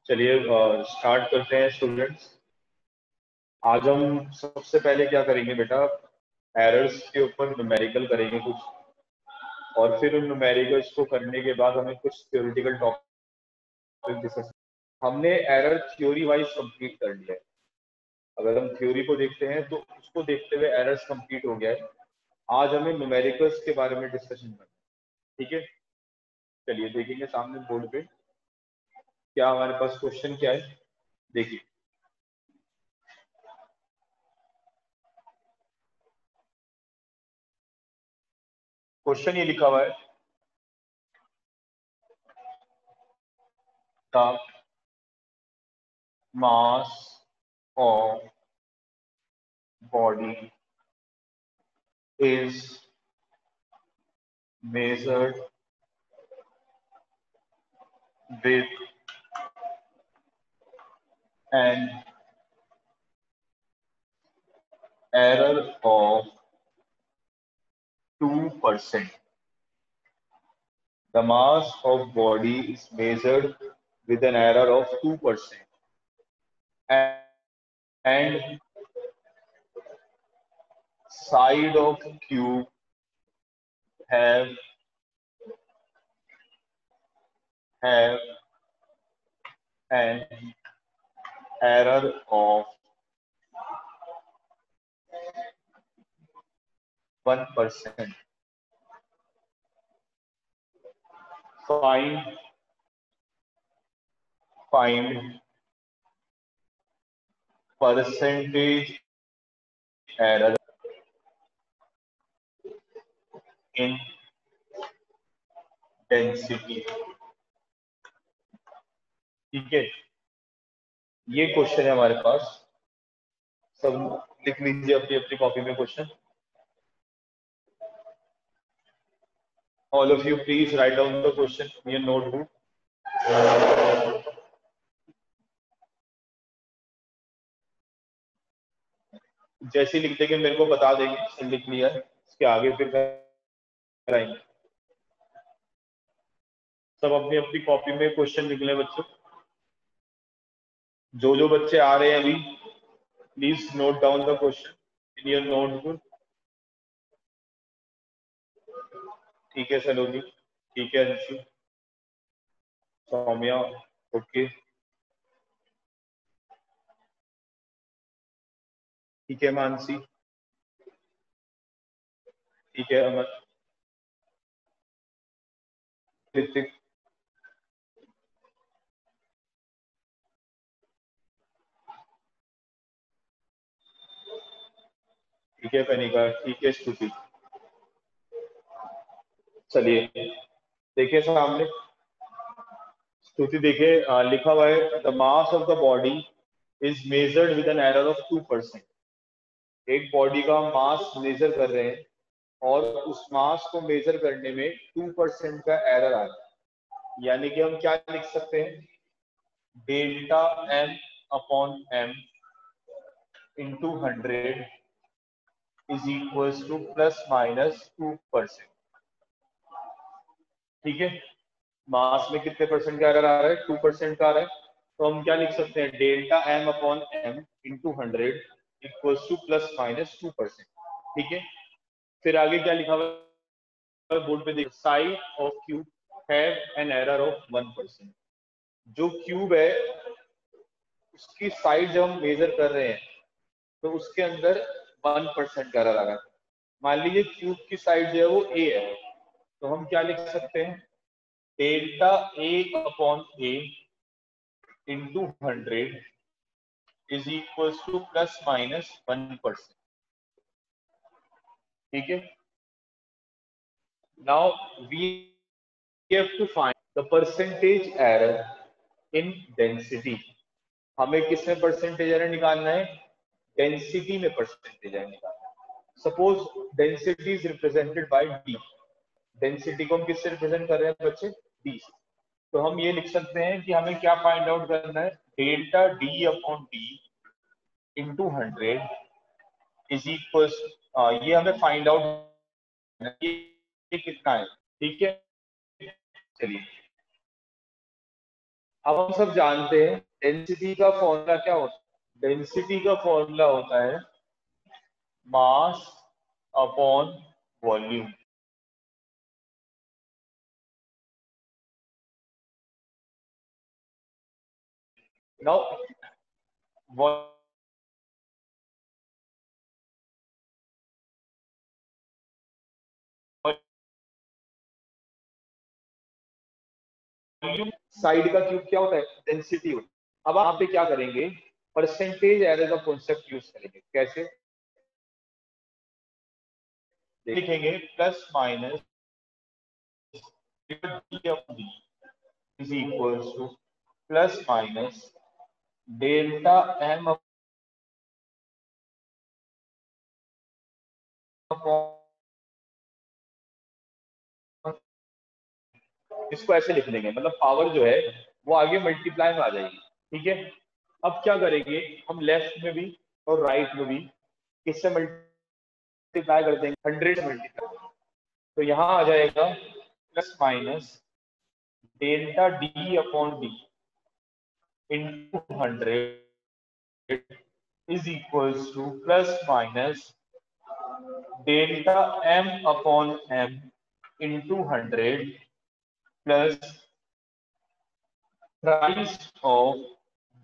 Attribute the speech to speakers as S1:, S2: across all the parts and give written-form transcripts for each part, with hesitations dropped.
S1: चलिए स्टार्ट करते हैं स्टूडेंट्स। आज हम सबसे पहले क्या करेंगे बेटा, एरर्स के ऊपर न्यूमेरिकल करेंगे कुछ, और फिर उन न्यूमेरिकल्स को करने के बाद हमें कुछ थ्योरेटिकल टॉपिक डिस्कस। हमने एरर थ्योरी वाइज कंप्लीट कर लिया है। अगर हम थ्योरी को देखते हैं तो उसको देखते हुए एरर्स कंप्लीट हो गया है। आज हमें न्यूमेरिकल्स के बारे में डिस्कशन करना है, ठीक है। चलिए देखेंगे सामने बोर्ड पे क्या हमारे पास क्वेश्चन क्या है। देखिए क्वेश्चन ये लिखा हुआ है, the mass of body is measured with an error of 2%. The mass of body is measured with an error of 2%. And side of cube have an error of 1%. Find percentage error in density. ठीक है, ये question है हमारे पास। सब लिख लीजिए अपनी अपनी कॉपी में question. All of you please write down the question in your notebook. जैसे लिख देंगे मेरे को बता देंगे लिख लिया है, इसके आगे फिर कराएंगे। सब अपनी अपनी कॉपी में क्वेश्चन लिख लें बच्चों। जो जो बच्चे आ रहे हैं अभी please note down the question in your notebook. ठीक है सलोनी, ठीक है अंशु, सौम्या, ओके, ठीक है मानसी, ठीक है अमन, ऋतिक, ठीक है कनिका, ठीक है स्तुति। चलिए देखिए सामने स्तुति, देखिए लिखा हुआ है the mass of the body is measured with an error of 2%। एक बॉडी का मास मेजर कर रहे हैं और उस मास को मेजर करने में 2% का एरर आ रहा है। यानी कि हम क्या लिख सकते हैं, delta M upon M into 100 is equal to plus minus 2%। ठीक है, मास में कितने परसेंट का एरर आ रहा है, 2% का आ रहा है। तो हम क्या लिख सकते हैं, delta M upon M into 100 equal to plus minus 2%। ठीक है, फिर आगे क्या लिखा हुआ है बोर्ड पे देखिए, side of cube have an error of 1%। जो क्यूब है उसकी साइड जब हम मेजर कर रहे हैं तो उसके अंदर 1% का एरर आ रहा है। मान लीजिए क्यूब की साइड जो है वो ए है, तो हम क्या लिख सकते हैं, delta A upon A into 100 is equal to plus minus 1%। ठीक है, now we have to find the percentage error in density. हमें किसमें परसेंटेज एरर निकालना है, डेंसिटी में परसेंटेज एरर निकालना है। Suppose density is represented by D. Density को हम किससे रिप्रेजेंट कर रहे हैं बच्चे, डी से। तो हम ये लिख सकते हैं कि हमें क्या फाइंड आउट करना है, delta D upon D into 100 is equal, ये हमें फाइंड आउट ये कितना है। ठीक है, चलिए अब हम सब जानते हैं डेंसिटी का फॉर्मूला क्या होता है। डेंसिटी का फॉर्मूला होता है mass upon volume. Now volume side का क्यूब क्या होता है, डेंसिटी होता है। अब आप पे क्या करेंगे, परसेंटेज एरर का कॉन्सेप्ट यूज करेंगे। कैसे लिखेंगे, plus minus is equals to plus minus delta M upon, इसको ऐसे लिख लेंगे, मतलब पावर जो है वो आगे मल्टीप्लाई में आ जाएगी। ठीक है, अब क्या करेंगे, हम लेफ्ट में भी और राइट में भी किससे मल्टीप्लाई कर देंगे, 100 मल्टीप्लाई। तो यहाँ आ जाएगा plus minus delta D upon D into 100 is equals to plus minus delta M upon M into 100 plus price of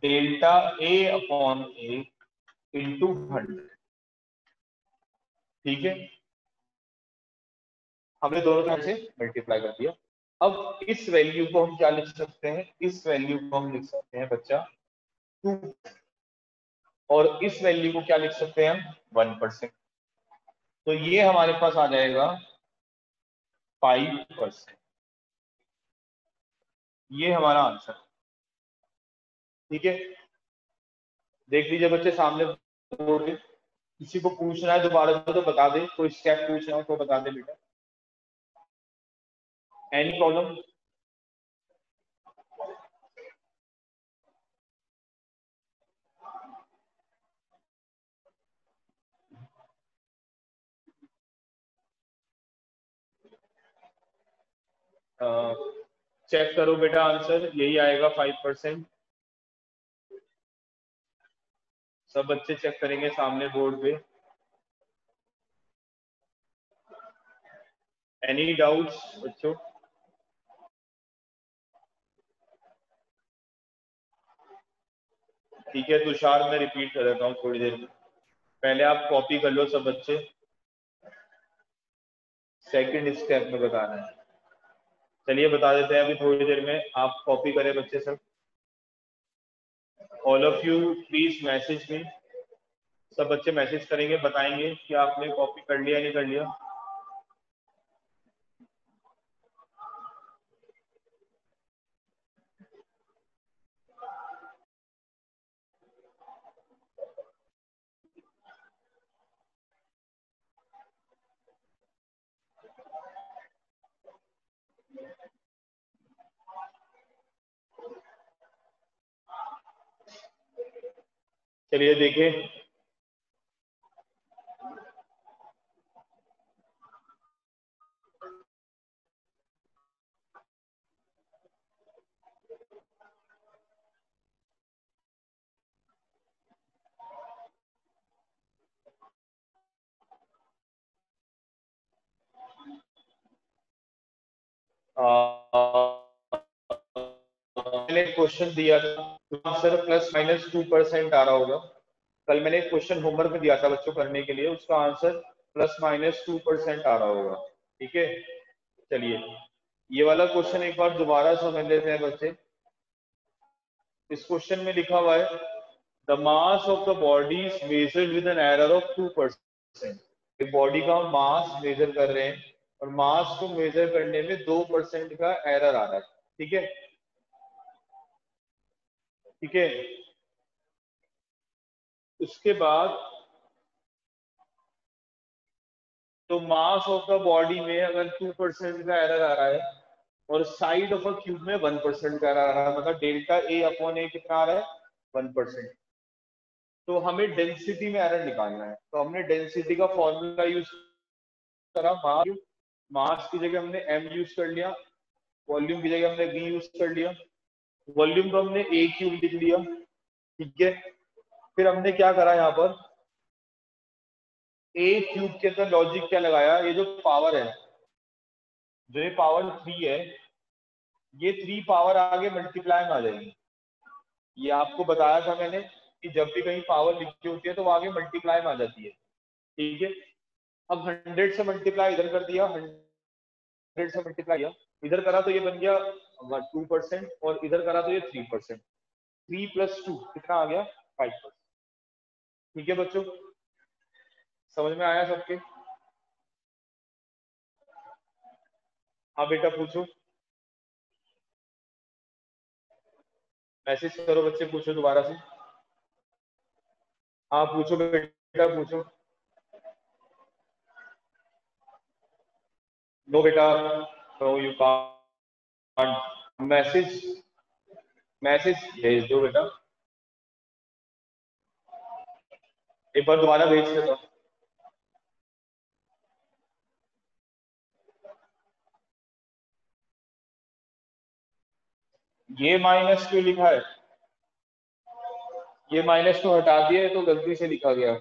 S1: delta A upon A into 100। ठीक है, हमने दोनों तरफ से मल्टीप्लाई कर दिया। अब इस वैल्यू को हम क्या लिख सकते हैं, इस वैल्यू को हम लिख सकते हैं बच्चा 2, और इस वैल्यू को क्या लिख सकते हैं हम 1%। तो ये हमारे पास आ जाएगा 5%। ये हमारा आंसर। ठीक है, देख लीजिए बच्चे सामने बोर्ड पे। किसी को पूछना है दोबारा तो बता दे, कोई स्टेप पूछना हो तो बता दे बेटा। Any problem? चेक करो बेटा, आंसर यही आएगा 5%। सब बच्चे चेक करेंगे सामने बोर्ड पे। एनी डाउट्स बच्चों? ठीक है तुषार, मैं रिपीट कर देता हूँ थोड़ी देर में। पहले आप कॉपी कर लो सब बच्चे, सेकंड स्टेप में बताना है। चलिए बता देते हैं अभी थोड़ी देर में, आप कॉपी करें बच्चे सब। All of you please message me. सब बच्चे मैसेज करेंगे, बताएंगे कि आपने कॉपी कर लिया नहीं कर लिया। चलिए देखिए, मैंने क्वेश्चन दिया था, आंसर प्लस माइनस 2% आ रहा होगा। कल मैंने एक क्वेश्चन होमवर्क में दिया था बच्चों करने के लिए, उसका आंसर प्लस माइनस 2% आ रहा होगा। ठीक है, चलिए ये वाला क्वेश्चन एक बार दोबारा समझ लेते हैं बच्चे। इस क्वेश्चन में लिखा हुआ है the mass of the body is measured with an error of 2%। Body का हम मास मेजर कर रहे हैं और मास को मेजर करने में 2% का एरर आ रहा है। ठीक है, ठीक है, उसके बाद तो मास ऑफ द बॉडी में अगर 2% का एरर आ रहा है और साइड ऑफ अ क्यूब में 1% का एरर आ रहा है, मतलब डेल्टा ए अपॉन ए कितना आ रहा है 1%। तो हमें डेंसिटी में एरर निकालना है, तो हमने डेंसिटी का फॉर्मूला यूज करा, मास की जगह हमने एम यूज कर लिया, वॉल्यूम की जगह हमने वी यूज कर लिया। वॉल्यूम तो हमने ए क्यूब लिख लिया, ठीक है। फिर हमने क्या करा यहाँ पर, ए क्यूब के अंदर लॉजिक क्या लगाया, ये जो पावर है, जो ये पावर 3 है, ये 3 पावर आगे मल्टीप्लाई में आ जाएगी। ये आपको बताया था मैंने कि जब भी कहीं पावर लिखी होती है तो वो आगे मल्टीप्लाई में आ जाती है, ठीक है। अब 100 से मल्टीप्लाई इधर कर दिया, 100 से मल्टीप्लाई किया, इधर करा तो ये बन गया 2%, और इधर करा तो ये 3%। 3 + 2 कितना आ गया, 5%। ठीक है बच्चों, समझ में आया सबके? हाँ बेटा पूछो, मैसेज करो बच्चे, पूछो दोबारा से। हाँ पूछो बेटा पूछो। नो बेटा, no you can't. Message, message भेज दो बेटा, एक बार दोबारा भेज देता। ये माइनस क्यों लिखा है, ये माइनस को हटा दिया है तो गलती से लिखा गया।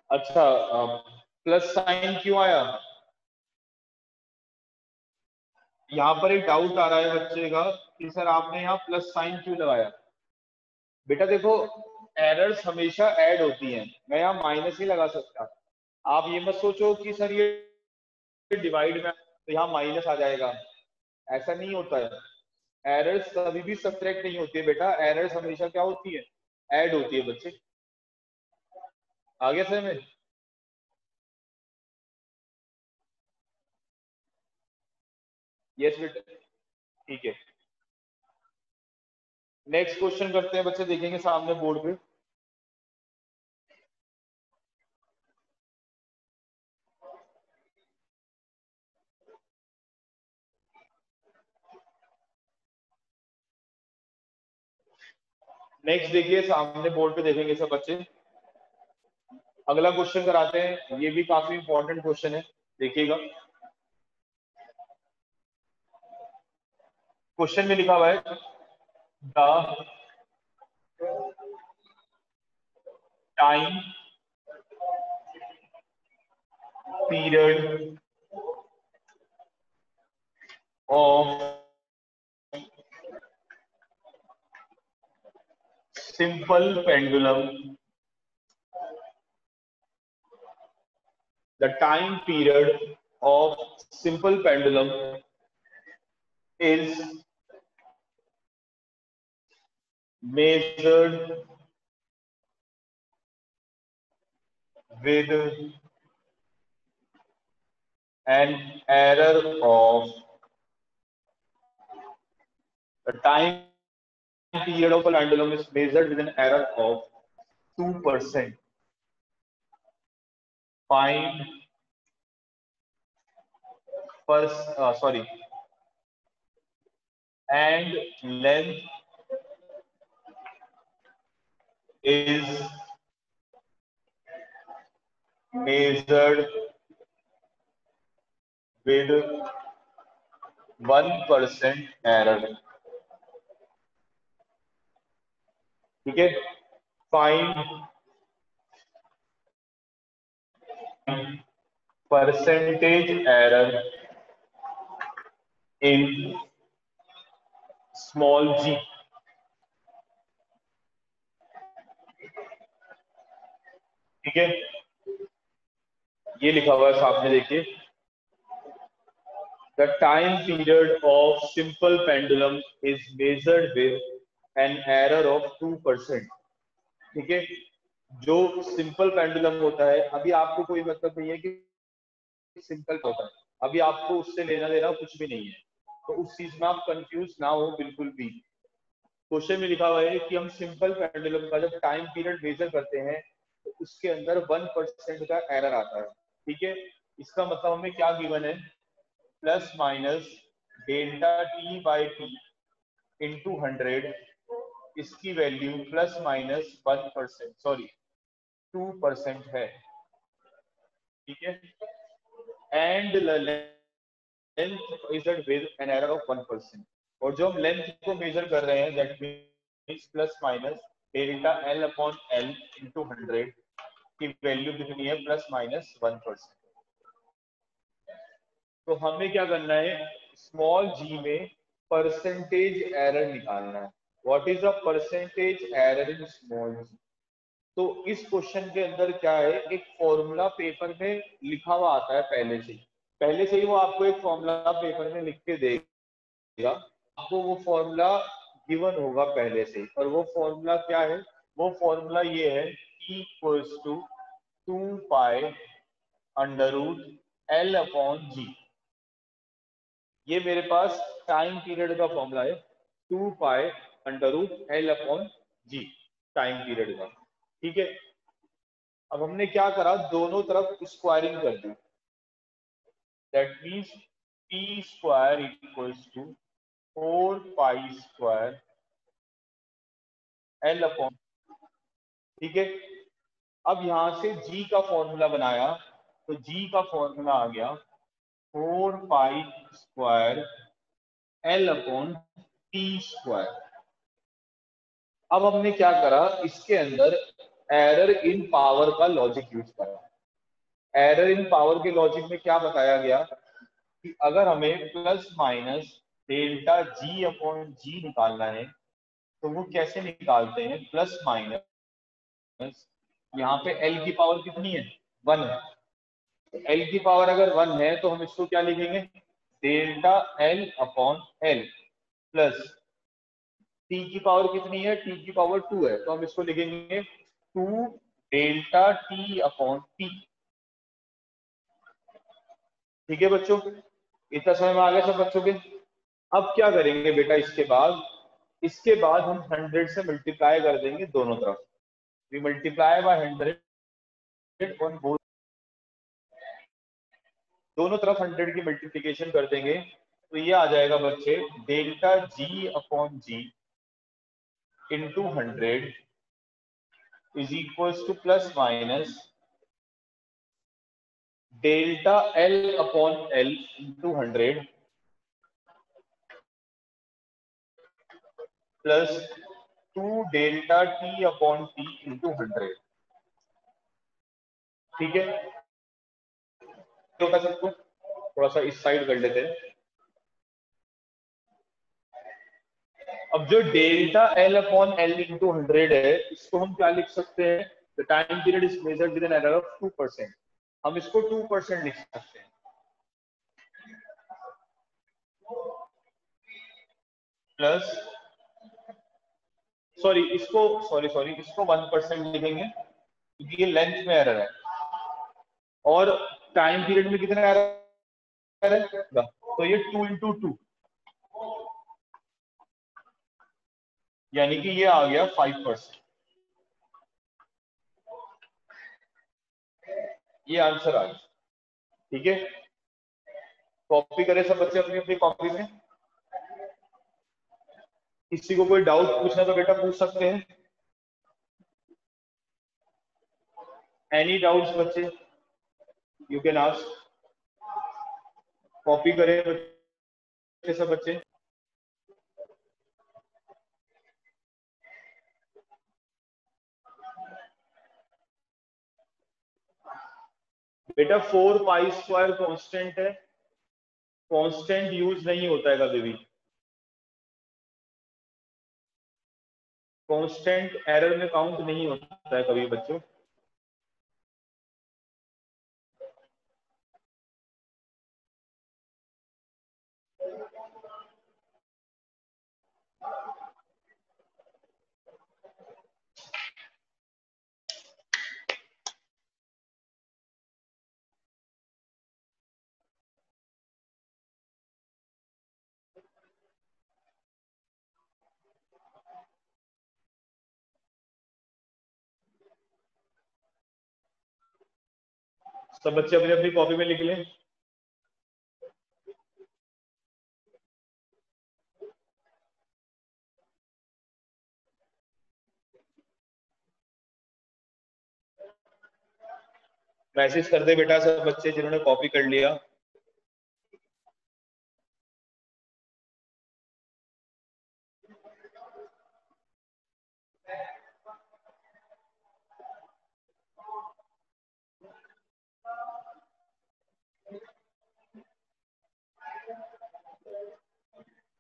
S1: अच्छा, प्लस साइन क्यों आया? यहाँ पर एक डाउट आ रहा है बच्चे का कि सर आपने यहाँ प्लस साइन क्यों लगाया। बेटा देखो, एरर्स हमेशा ऐड होती हैं, मैं यहाँ माइनस ही लगा सकता। आप ये मत सोचो कि सर ये डिवाइड में तो यहाँ माइनस आ जाएगा, ऐसा नहीं होता है। एरर्स कभी भी सब्ट्रैक्ट नहीं होती है बेटा, एरर्स हमेशा क्या होती है, ऐड होती है बच्चे। आगे सर में, यस बेटा, ठीक है। नेक्स्ट क्वेश्चन करते हैं बच्चे, देखेंगे सामने बोर्ड पे। नेक्स्ट देखिए सामने बोर्ड पे, देखेंगे सब बच्चे। अगला क्वेश्चन कराते हैं, ये भी काफी इंपॉर्टेंट क्वेश्चन है, देखिएगा। क्वेश्चन में लिखा हुआ है the time period of simple pendulum, the time period of simple pendulum is measured with an error of, the time period of a pendulum is measured with an error of 2%. Find first, sorry, and length is measured with 1% error. ठीक है, find percentage error in small g. ठीक है, ये लिखा हुआ है सामने देखिए, the time period of simple pendulum is measured with an error of 2%। ठीक है, जो सिंपल पेंडुलम होता है, अभी आपको कोई मतलब नहीं है कि सिंपल होता है, अभी आपको उससे लेना देना कुछ भी नहीं है, तो उस चीज में आप कंफ्यूज ना हो बिल्कुल भी। क्वेश्चन में लिखा हुआ है कि हम सिंपल पेंडुलम का जब टाइम पीरियड मेजर करते हैं तो उसके अंदर 1% का एरर आता है। ठीक है, इसका मतलब हमें क्या गिवन है, plus minus delta T by T into 100, इसकी वैल्यू प्लस माइनस 1%, सॉरी 2% है। ठीक है, and length is with an error of 1%, और जो हम लेंथ को मेजर कर रहे हैं that means plus minus delta L upon L into 100 की वैल्यू कितनी है, प्लस माइनस 1%। तो हमें क्या करना है, स्मॉल जी में परसेंटेज एरर निकालना है। What is the percentage error in small g? तो इस क्वेश्चन के अंदर क्या है, एक फॉर्मूला पेपर में लिखा हुआ आता है पहले से ही वो आपको एक फॉर्मूला पेपर में लिख के देगा, आपको वो फॉर्मूला गिवन होगा पहले से ही। और वो फॉर्मूला क्या है, वो फॉर्मूला ये है, E equals to 2 pi under root L upon g. ये मेरे पास टाइम पीरियड का फॉर्मूला है, 2 pi under root L upon g, time period का। ठीक है, अब हमने क्या करा, दोनों तरफ स्क्वायरिंग कर दी, that means T square equals to 4 pi square L upon. ठीक है, अब यहां से जी का फॉर्मूला बनाया, तो जी का फॉर्मूला आ गया 4 pi square L upon T square. अब हमने क्या करा, इसके अंदर एरर इन पावर का लॉजिक यूज करा। एरर इन पावर के लॉजिक में क्या बताया गया कि अगर हमें प्लस माइनस डेल्टा जी अपॉन जी निकालना है, तो वो कैसे निकालते हैं, प्लस माइनस, यहाँ पे एल की पावर कितनी है, 1 है। एल की पावर अगर 1 है तो हम इसको क्या लिखेंगे, delta L upon L, plus T की पावर कितनी है, टी की पावर 2 है, तो हम इसको लिखेंगे 2 डेल्टा टी अपॉन टी। ठीक है बच्चों, इतना समय में आ गया सब बच्चों के। अब क्या करेंगे बेटा, इसके बाद हम 100 से मल्टीप्लाई कर देंगे दोनों तरफ। We multiply by 100 on both, दोनों तरफ 100 की मल्टीप्लीकेशन कर देंगे, तो ये आ जाएगा बच्चे delta ji upon G into 100 is equals to plus minus delta L upon L into 100 plus 2 delta T upon T into 100। ठीक है, तो होगा सबको, थोड़ा सा इस साइड कर लेते हैं। अब जो delta L upon L into 100 है, इसको हम क्या लिख सकते हैं, the time period is measured with an error of 2%, हम इसको 2% लिख सकते हैं, प्लस सॉरी इसको 1% लिखेंगे क्योंकि ये लेंथ में एरर है, और टाइम पीरियड में कितना एरर है, तो ये 2 into 2, यानी कि ये आ गया 5%। ये आंसर आ गया। ठीक है, कॉपी करें सब बच्चे अपनी अपनी कॉपी में। किसी को कोई डाउट पूछना तो बेटा पूछ सकते हैं, एनी डाउट्स बच्चे, यू कैन आस्क। कॉपी करें बच्चे सब बच्चे। बेटा 4 पाई स्क्वायर कांस्टेंट है, कांस्टेंट यूज नहीं होता है कभी भी, कांस्टेंट एरर में काउंट नहीं होता है कभी बच्चों। सब बच्चे अपनी अपनी कॉपी में लिख लें। मैसेज कर दे बेटा सब बच्चे जिन्होंने कॉपी कर लिया।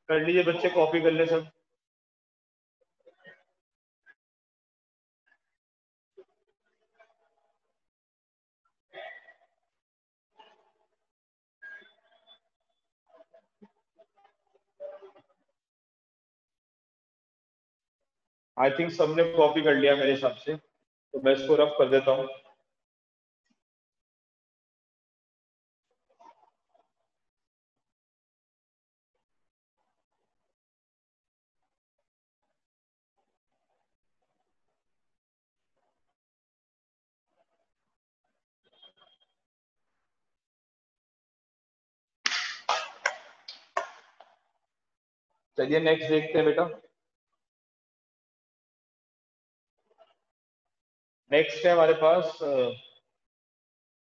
S1: कर लीजिए बच्चे, कॉपी कर ले सब। आई थिंक सबने कॉपी कर लिया मेरे हिसाब से, तो मैं इसको रफ कर देता हूँ। चलिए नेक्स्ट देखते हैं बेटा। नेक्स्ट है हमारे पास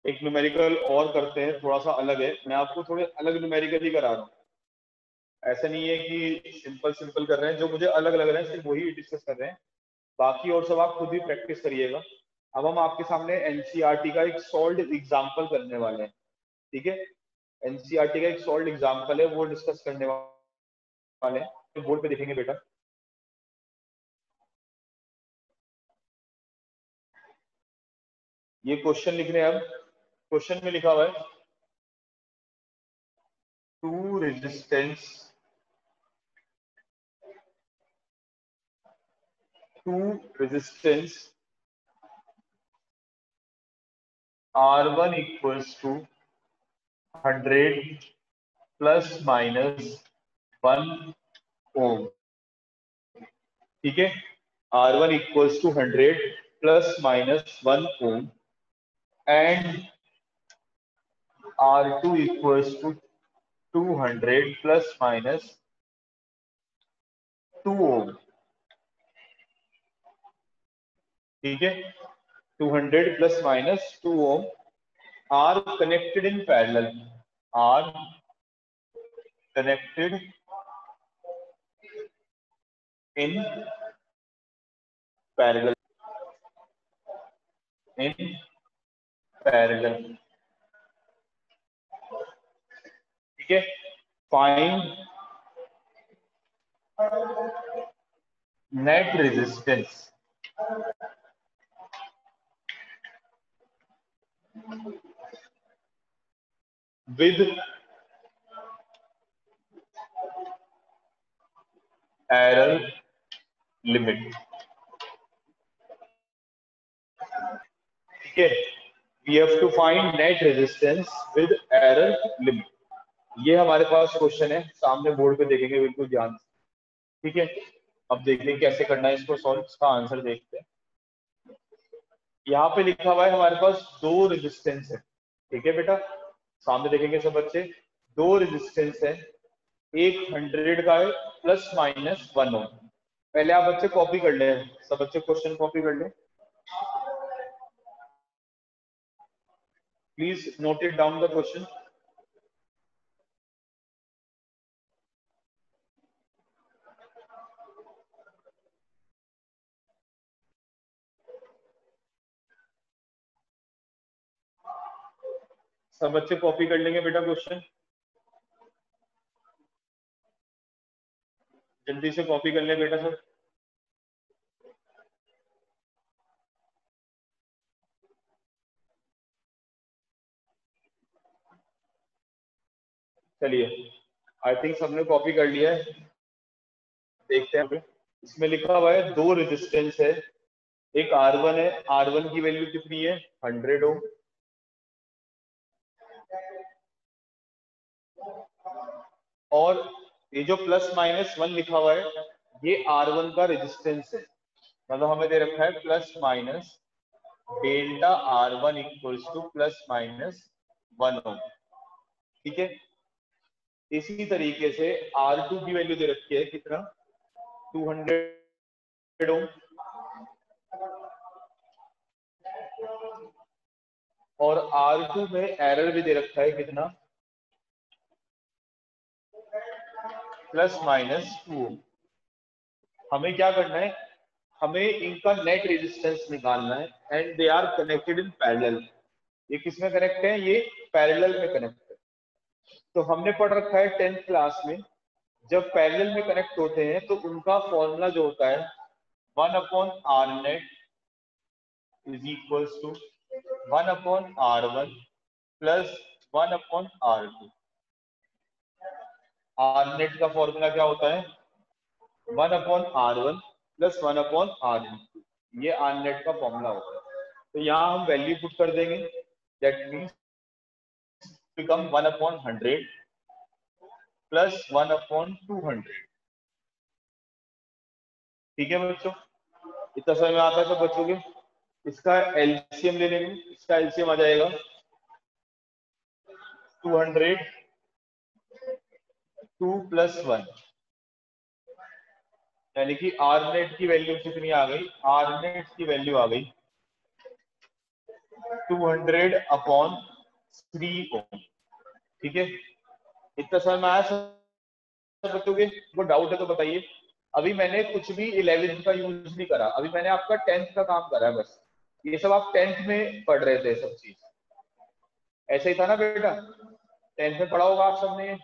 S1: एक न्यूमेरिकल और करते हैं, थोड़ा सा अलग है। मैं आपको थोड़े अलग न्यूमेरिकल ही करा रहा हूँ, ऐसा नहीं है कि सिंपल सिंपल कर रहे हैं। जो मुझे अलग लग रहा है सिर्फ वही डिस्कस कर रहे हैं, बाकी और सब आप खुद ही प्रैक्टिस करिएगा। अब हम आपके सामने एनसीईआरटी का एक सॉल्व एग्जाम्पल करने वाले हैं, ठीक है। एनसीईआरटी का एक सॉल्व एग्जाम्पल है, वो डिस्कस करने वाले हैं। तो बोर्ड पे देखेंगे बेटा। ये क्वेश्चन लिख रहे हैं। अब क्वेश्चन में लिखा हुआ है two resistance R1 equals to 100 plus minus 1 ohm, ठीक है। R1 equals to 100 plus minus 1 ohm and R2 equals to 200 plus minus 2 ohm, ठीक है। 200 plus minus 2 ohm are connected in parallel, are connected in parallel, in parallel, ठीक है। Find net resistance with error limit, ठीक है। We have to find net resistance with error limit. ये हमारे पास question है, सामने बोर्ड पे देखेंगे बिल्कुल ध्यान से, ठीक है। अब देखते हैं कैसे करना है इसको सॉल्व, इसका आंसर देखते हैं। यहाँ पे लिखा हुआ है हमारे पास दो रेजिस्टेंस है, ठीक है बेटा। सामने देखेंगे सब बच्चे, दो रेजिस्टेंस है, एक 100 का है प्लस माइनस 1 ओम। पहले आप बच्चे कॉपी कर ले, सब बच्चे क्वेश्चन कॉपी कर ले, please note it down the question. सब बच्चे कॉपी कर लेंगे बेटा क्वेश्चन, जल्दी से कॉपी कर ले बेटा सब। चलिए आई थिंक सबने कॉपी कर लिया है, देखते हैं। इसमें लिखा हुआ है दो रेजिस्टेंस है, एक R1 है, R1 की वैल्यू कितनी है 100 ओम, और ये जो प्लस माइनस 1 लिखा हुआ है ये R1 का रेजिस्टेंस है। मतलब हमें दे रखा है plus minus delta R1 equals to plus minus 1 ohm. ठीक है, इसी तरीके से R2 की वैल्यू दे रखी है कितना, 200 ओम, और R2 में एरर भी दे रखा है कितना, प्लस माइनस 2 ओम। हमें क्या करना है, हमें इनका नेट रेजिस्टेंस निकालना है, and they are connected in parallel. ये किसमें कनेक्ट है, ये पैरेलल में कनेक्ट है। तो हमने पढ़ रखा है 10th क्लास में, जब पैरेलल में कनेक्ट होते हैं तो उनका फॉर्मूला जो होता है 1/R net is equals to 1/R1 plus 1/R2। R net का फॉर्मूला क्या होता है, 1/R1 प्लस 1/R2। ये आर नेट का फॉर्मूला होता है। तो यहाँ हम वैल्यू पुट कर देंगे, दैट मीन्स बिकम 1/100 प्लस 1/200। ठीक है बच्चों, इतना समय में आता है तो बच्चों के इसका एलसीएम ले लेंगे। इसका एलसीएम आ जाएगा 200 2 प्लस 1, यानी कि आर नेट की वैल्यू कितनी आ गई, आर नेट की वैल्यू आ गई 200/3 ओम। ठीक है, इतना समझ में आया सब बच्चों के? को डाउट है तो बताइए। अभी मैंने कुछ भी 11th का यूज नहीं करा, अभी मैंने आपका 10th का काम करा है बस। ये सब आप 10th में पढ़ रहे थे सब चीज, ऐसे ही था ना बेटा, 10th में पढ़ा होगा आप सबने।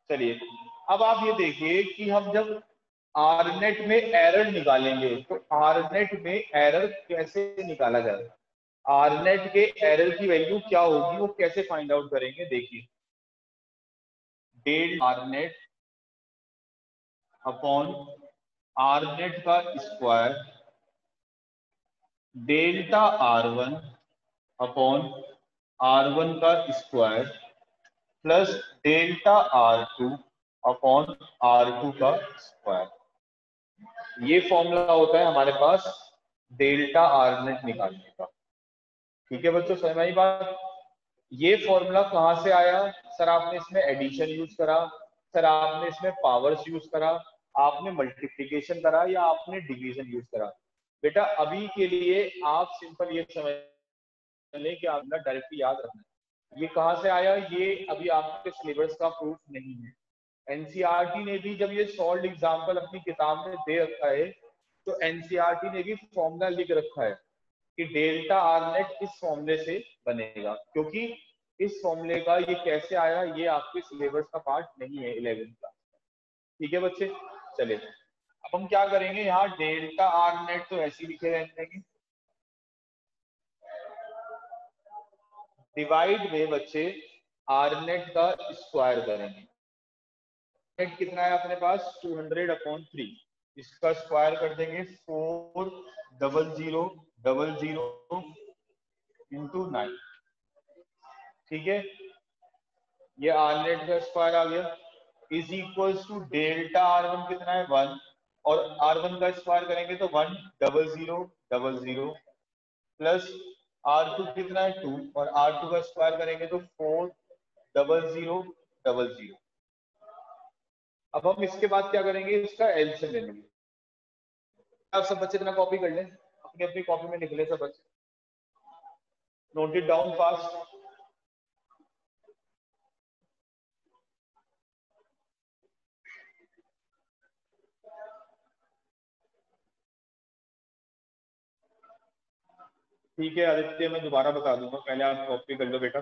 S1: चलिए, अब आप ये देखिए कि हम जब आरनेट में एरर निकालेंगे तो आरनेट में एरर कैसे निकाला जाए, आरनेट के एरर की वैल्यू क्या होगी वो कैसे फाइंड आउट करेंगे। देखिए, डेल आरनेट अपॉन आरनेट का square delta R1 upon R1 का square plus delta R2 upon R2 का स्क्वायर। ये फॉर्मूला होता है हमारे पास डेल्टा आर नेट निकालने का। ठीक है बच्चों, समझ में आई बात? ये फॉर्मूला कहाँ से आया सर, आपने इसमें एडिशन यूज करा, सर आपने इसमें पावर्स यूज करा, आपने मल्टीप्लिकेशन करा, या आपने डिवीजन यूज करा? बेटा अभी के लिए आप सिंपल ये समझ लें कि आपने डायरेक्टली याद रखना है ये कहाँ से आया, ये अभी आपके सिलेबस का प्रूफ नहीं है। एनसीईआरटी ने भी जब ये सॉल्व एग्जाम्पल अपनी किताब में दे रखा है तो एनसीईआरटी ने भी फॉर्मूला लिख रखा है कि डेल्टा आर नेट इस फॉर्मूले से बनेगा, क्योंकि इस फॉर्मूले का ये कैसे आया ये आपके सिलेबस का पार्ट नहीं है 11th का। ठीक है बच्चे, चलिए अब हम क्या करेंगे, यहाँ डेल्टा आर नेट तो ऐसे ही लिखे रहने देंगे, डिवाइड में बच्चे आर नेट का स्क्वायर करेंगे। नेट कितना है अपने पास 200/3, इसका स्क्वायर कर देंगे 40000 इंटू 9। ठीक है, ये आर नेट का स्क्वायर आ गया, is equals to delta R1 कितना है 1, और R1 का स्क्वायर करेंगे तो 10000 प्लस R2 कितना है 2, और R2 का स्क्वायर करेंगे तो 40000। अब हम इसके बाद क्या करेंगे, इसका एलसीएम ले लेंगे। आप सब बच्चे इतना कॉपी कर लें, अपनी अपनी कॉपी में लिख ले सब बच्चे, नोट इट डाउन फास्ट। ठीक है आदित्य, मैं दोबारा बता दूंगा, पहले आप कॉपी कर लो बेटा।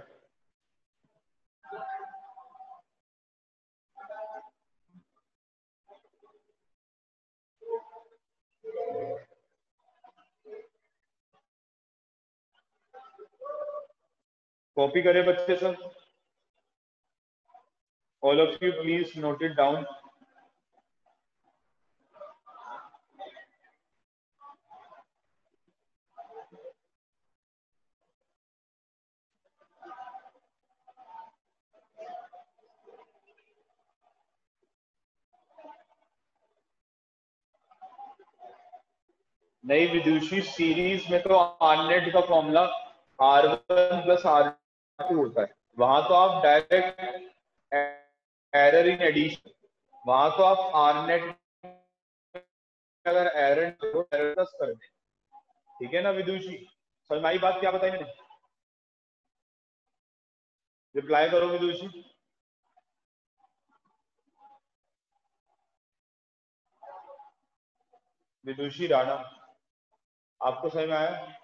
S1: कॉपी करें बच्चे सब, all of you please note it down. नहीं विदुषी, सीरीज में तो आरनेट का फॉर्मूला R1 प्लस R2 होता है, वहां तो आप डायरेक्ट एरर इन एडिशन, वहां तो आप आरनेट अगर एरर तो एरर प्लस कर दें, ठीक है ना विदुषी? समझ में आई बात क्या बताई मैंने? रिप्लाई करो विदुषी। विदुषी राणा, आपको समझ में आया?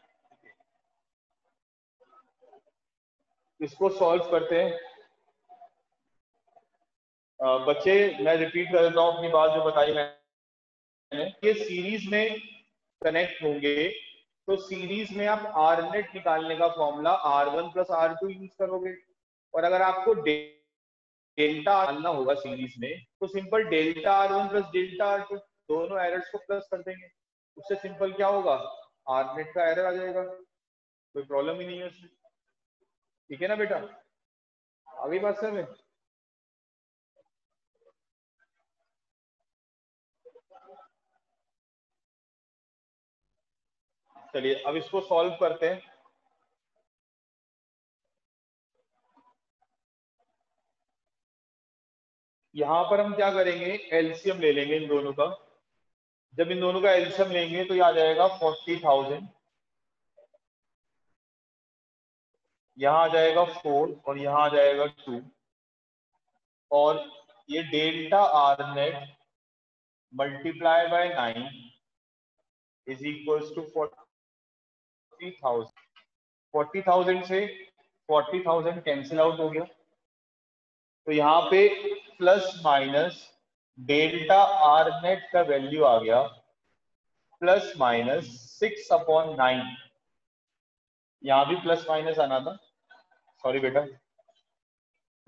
S1: इसको सॉल्व करते हैं। बच्चे मैं रिपीट कर देता हूँ अपनी बात जो बताई मैंने, ये सीरीज में कनेक्ट होंगे तो सीरीज में आप आर नेट निकालने का formula R1 plus R2 use करोगे, और अगर आपको डेल्टा डालना होगा सीरीज में तो simple delta R1 plus delta R2, दोनों एरर्स को प्लस कर देंगे, उससे सिंपल क्या होगा, आर नेट का एरर आ जाएगा, कोई प्रॉब्लम ही नहीं है उसमें। ठीक है ना बेटा, अभी बात सर में। चलिए अब इसको सॉल्व करते हैं। यहाँ पर हम क्या करेंगे, एलसीएम ले लेंगे इन दोनों का। जब इन दोनों का एलसीएम लेंगे तो ये आ जाएगा 40,000, यहाँ आ जाएगा 4 और यहाँ आ जाएगा 2, और ये delta R net multiply by 9 is equals to 40,000। 40,000 से 40,000 कैंसिल आउट हो गया, तो यहाँ पे plus minus delta R net का वैल्यू आ गया प्लस माइनस 6/9। यहाँ भी प्लस माइनस आना था, सॉरी बेटा,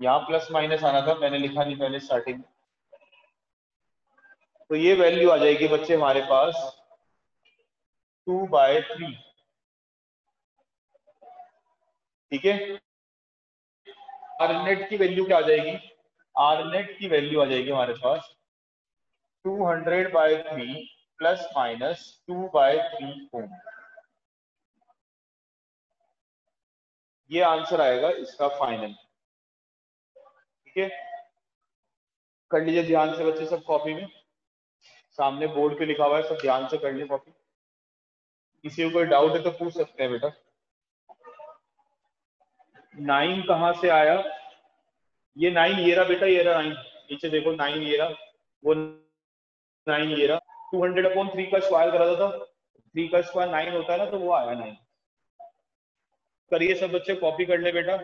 S1: यहाँ प्लस माइनस आना था, मैंने लिखा नहीं पहले स्टार्टिंग में। तो ये वैल्यू आ जाएगी बच्चे हमारे पास 2/3। ठीक है, आर नेट की वैल्यू क्या आ जाएगी, आर नेट की वैल्यू आ जाएगी हमारे पास 200/3 प्लस माइनस 2/3 ओम। ये आंसर आएगा इसका फाइनल। ठीक है, कर लीजिए ध्यान से बच्चे सब कॉपी में, सामने बोर्ड पे लिखा हुआ है, सब ध्यान से कर लीजिए कॉपी। किसी को कोई डाउट है तो पूछ सकते हैं बेटा। 9 कहाँ से आया, ये 9 ये रहा बेटा, ये रहा 9, नीचे देखो 9 ये रहा, वो 9 ये रहा। 200/3 का स्क्वायर करा था, 3 का स्क्वायर 9 होता है ना, तो वो आया 9। करिए सब बच्चे, कॉपी कर ले बेटा।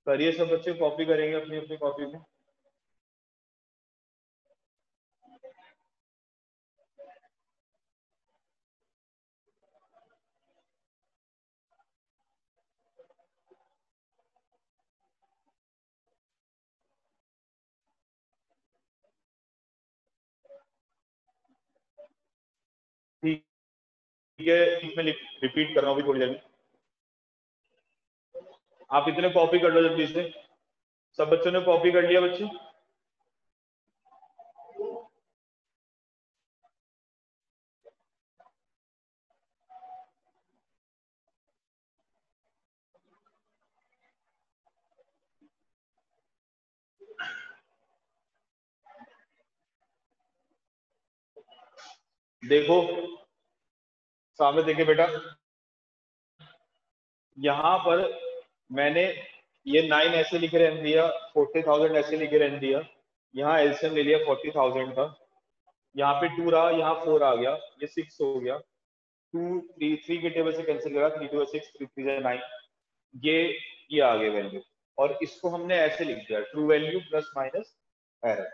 S1: करिए सब बच्चे, कॉपी करेंगे अपनी अपनी कॉपी में। ठीक है, मैं रिपीट कर रहा हूँ अभी थोड़ी देर में, आप इतने कॉपी कर लो जल्दी से। सब बच्चों ने कॉपी कर लिया बच्चे? देखो सामने देखिए बेटा, यहाँ पर मैंने ये 9 ऐसे लिखे रहने दिया, 40,000 ऐसे लिखे रहने दिया, यहाँ एलसीएम ले लिया 40,000 का, यहाँ पे 2 रहा, यहाँ 4 आ गया, ये 6 हो गया, 2 3 के टेबल से कैंसिल करा, 3 2 6 3 3 9, ये आ गया वैल्यू, और इसको हमने ऐसे लिख दिया true value plus minus error.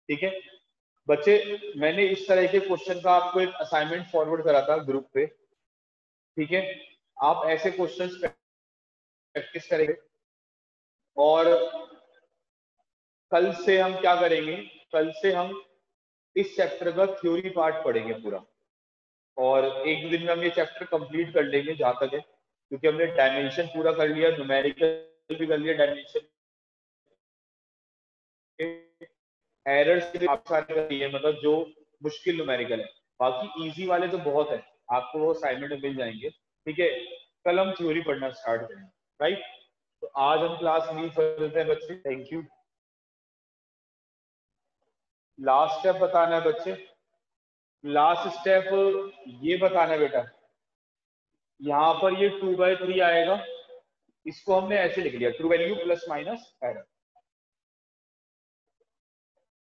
S1: ठीक है, बच्चे मैंने इस तरह के क्वेश्चन का आपको एक असाइनमेंट फॉरवर्ड करा था ग्रुप पे, ठीक है, आप ऐसे क्वेश्चंस प्रैक्टिस करेंगे। और कल से हम क्या करेंगे, कल से हम इस चैप्टर का थ्योरी पार्ट पढ़ेंगे पूरा, और एक दो दिन में हम ये चैप्टर कंप्लीट कर लेंगे जहां तक है, क्योंकि हमने डायमेंशन पूरा कर लिया, न्यूमेरिकल भी कर लिया, डायमेंशन एरर्स भी आप सारे कर लिए, मतलब जो मुश्किल न्यूमेरिकल है, बाकी इजी वाले तो बहुत है, आपको वो असाइनमेंट में मिल जाएंगे, ठीक है। कल हम थ्योरी पढ़ना स्टार्ट करेंगे, राइट। तो आज हम क्लास लीव कर देते हैं बच्चे, थैंक यू। लास्ट स्टेप बताना है बच्चे, लास्ट स्टेप ये बताना है बेटा, यहाँ पर ये 2/3 आएगा, इसको हमने ऐसे लिख लिया, true value plus minus error,